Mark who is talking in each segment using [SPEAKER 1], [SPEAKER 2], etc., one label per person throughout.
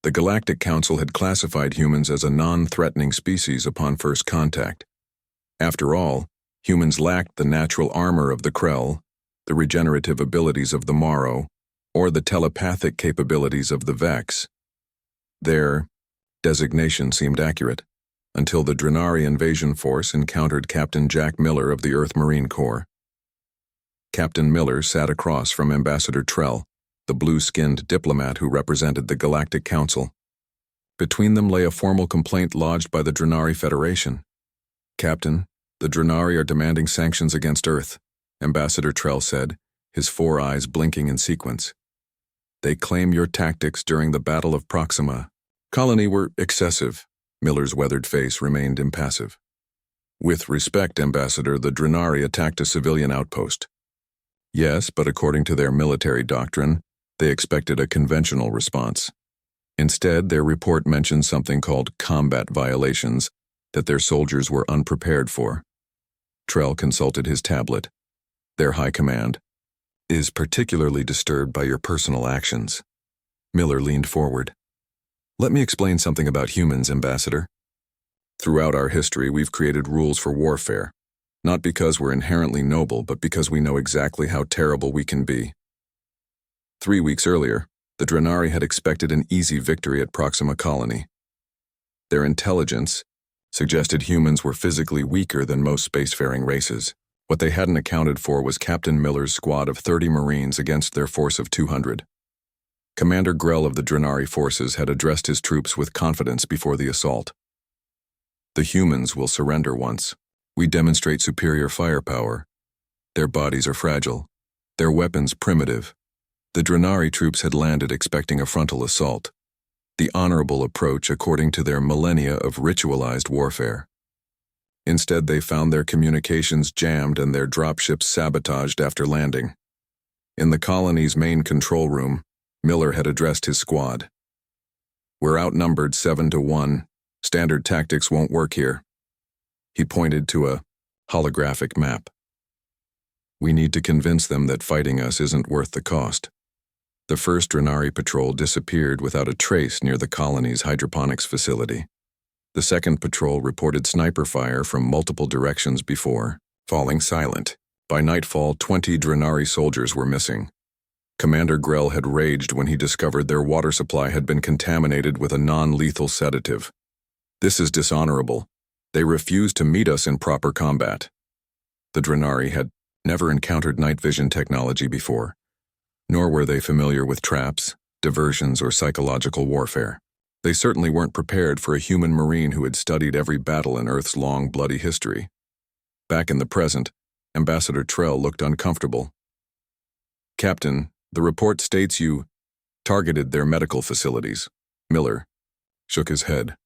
[SPEAKER 1] The Galactic Council had classified humans as a non-threatening species upon first contact. After all, humans lacked the natural armor of the Krell, the regenerative abilities of the Morrow, or the telepathic capabilities of the Vex. Their designation seemed accurate, until the Drenari invasion force encountered Captain Jack Miller of the Earth Marine Corps. Captain Miller sat across from Ambassador Trell, the blue-skinned diplomat who represented the Galactic Council. Between them lay a formal complaint lodged by the Drenari Federation. "Captain, the Drenari are demanding sanctions against Earth," Ambassador Trell said, his 4 eyes blinking in sequence. "They claim your tactics during the Battle of Proxima Colony were excessive." Miller's weathered face remained impassive. "With respect, Ambassador, the Drenari attacked a civilian outpost." "Yes, but according to their military doctrine, they expected a conventional response. Instead, their report mentioned something called combat violations that their soldiers were unprepared for." Trell consulted his tablet. "Their high command is particularly disturbed by your personal actions." Miller leaned forward. "Let me explain something about humans, Ambassador. Throughout our history, we've created rules for warfare, not because we're inherently noble, but because we know exactly how terrible we can be. 3 weeks earlier, the Drenari had expected an easy victory at Proxima Colony. Their intelligence suggested humans were physically weaker than most spacefaring races. What they hadn't accounted for was Captain Miller's squad of 30 Marines against their force of 200. Commander Grell of the Drenari forces had addressed his troops with confidence before the assault. "The humans will surrender once we demonstrate superior firepower. Their bodies are fragile, their weapons primitive." The Drenari troops had landed expecting a frontal assault, the honorable approach according to their millennia of ritualized warfare. Instead, they found their communications jammed and their dropships sabotaged after landing. In the colony's main control room, Miller had addressed his squad. "We're outnumbered 7-1. Standard tactics won't work here." He pointed to a holographic map. "We need to convince them that fighting us isn't worth the cost." The first Drenari patrol disappeared without a trace near the colony's hydroponics facility. The second patrol reported sniper fire from multiple directions before falling silent. By nightfall, 20 Drenari soldiers were missing. Commander Grell had raged when he discovered their water supply had been contaminated with a non-lethal sedative. "This is dishonorable. They refuse to meet us in proper combat." The Drenari had never encountered night vision technology before, nor were they familiar with traps, diversions, or psychological warfare. They certainly weren't prepared for a human Marine who had studied every battle in Earth's long, bloody history. Back in the present, Ambassador Trell looked uncomfortable. "Captain, the report states you targeted their medical facilities." Miller shook his head.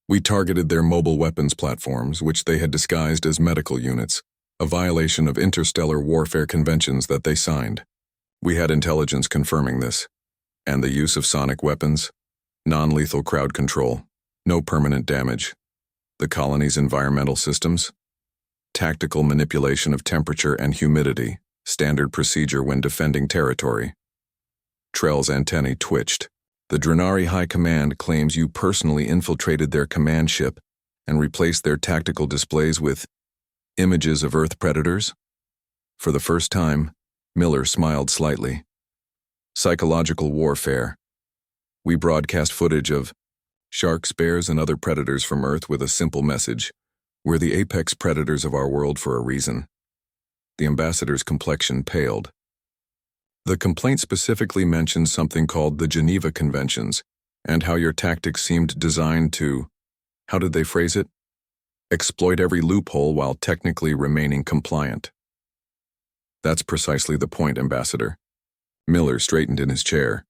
[SPEAKER 1] "We targeted their mobile weapons platforms, which they had disguised as medical units, a violation of interstellar warfare conventions that they signed. We had intelligence confirming this, and the use of sonic weapons, non-lethal crowd control, no permanent damage. The colony's environmental systems, tactical manipulation of temperature and humidity, standard procedure when defending territory." Trell's antennae twitched. "The Drenari High Command claims you personally infiltrated their command ship and replaced their tactical displays with images of Earth predators?" For the first time, Miller smiled slightly. "Psychological warfare. We broadcast footage of sharks, bears, and other predators from Earth with a simple message: we're the apex predators of our world for a reason." The ambassador's complexion paled. "The complaint specifically mentions something called the Geneva Conventions, and how your tactics seemed designed to, how did they phrase it? Exploit every loophole while technically remaining compliant." "That's precisely the point, Ambassador." Miller straightened in his chair.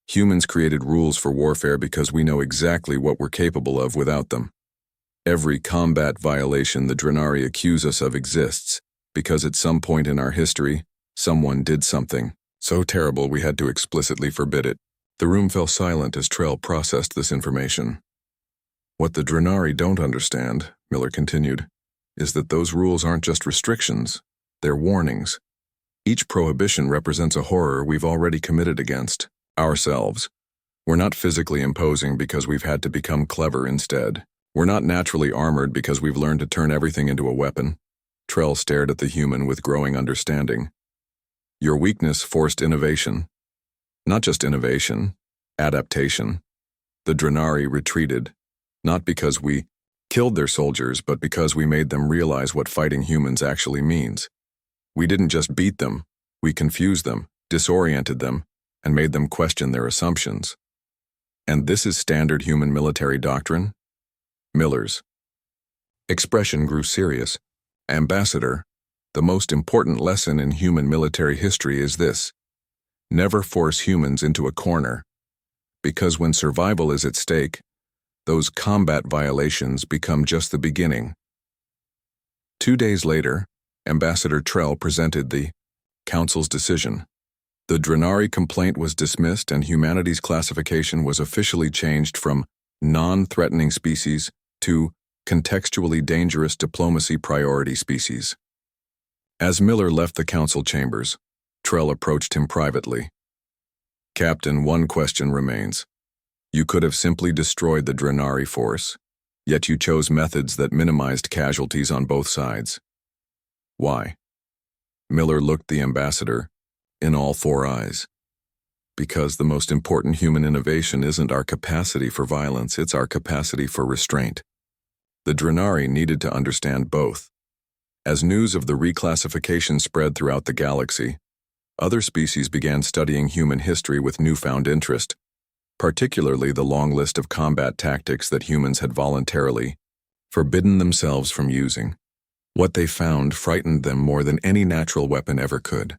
[SPEAKER 1] "Humans created rules for warfare because we know exactly what we're capable of without them. Every combat violation the Drenari accuse us of exists because at some point in our history, someone did something so terrible we had to explicitly forbid it." The room fell silent as Trell processed this information. "What the Drenari don't understand," Miller continued, "is that those rules aren't just restrictions, they're warnings. Each prohibition represents a horror we've already committed against ourselves. We're not physically imposing because we've had to become clever instead. We're not naturally armored because we've learned to turn everything into a weapon. Trell stared at the human with growing understanding. Your weakness forced innovation. Not just innovation, adaptation. The Drenari retreated, not because we killed their soldiers, but because we made them realize what fighting humans actually means. We didn't just beat them, we confused them, disoriented them, and made them question their assumptions. And this is standard human military doctrine? Miller's expression grew serious. Ambassador, the most important lesson in human military history is this: never force humans into a corner, because when survival is at stake, those combat violations become just the beginning. 2 days later, Ambassador Trell presented the Council's decision. The Drenari complaint was dismissed and humanity's classification was officially changed from non-threatening species to contextually dangerous diplomacy priority species. As Miller left the council chambers, Trell approached him privately. Captain, one question remains. You could have simply destroyed the Drenari force, yet you chose methods that minimized casualties on both sides. Why? Miller looked the ambassador in all 4 eyes. Because the most important human innovation isn't our capacity for violence, it's our capacity for restraint. The Drenari needed to understand both. As news of the reclassification spread throughout the galaxy, other species began studying human history with newfound interest, particularly the long list of combat tactics that humans had voluntarily forbidden themselves from using. What they found frightened them more than any natural weapon ever could.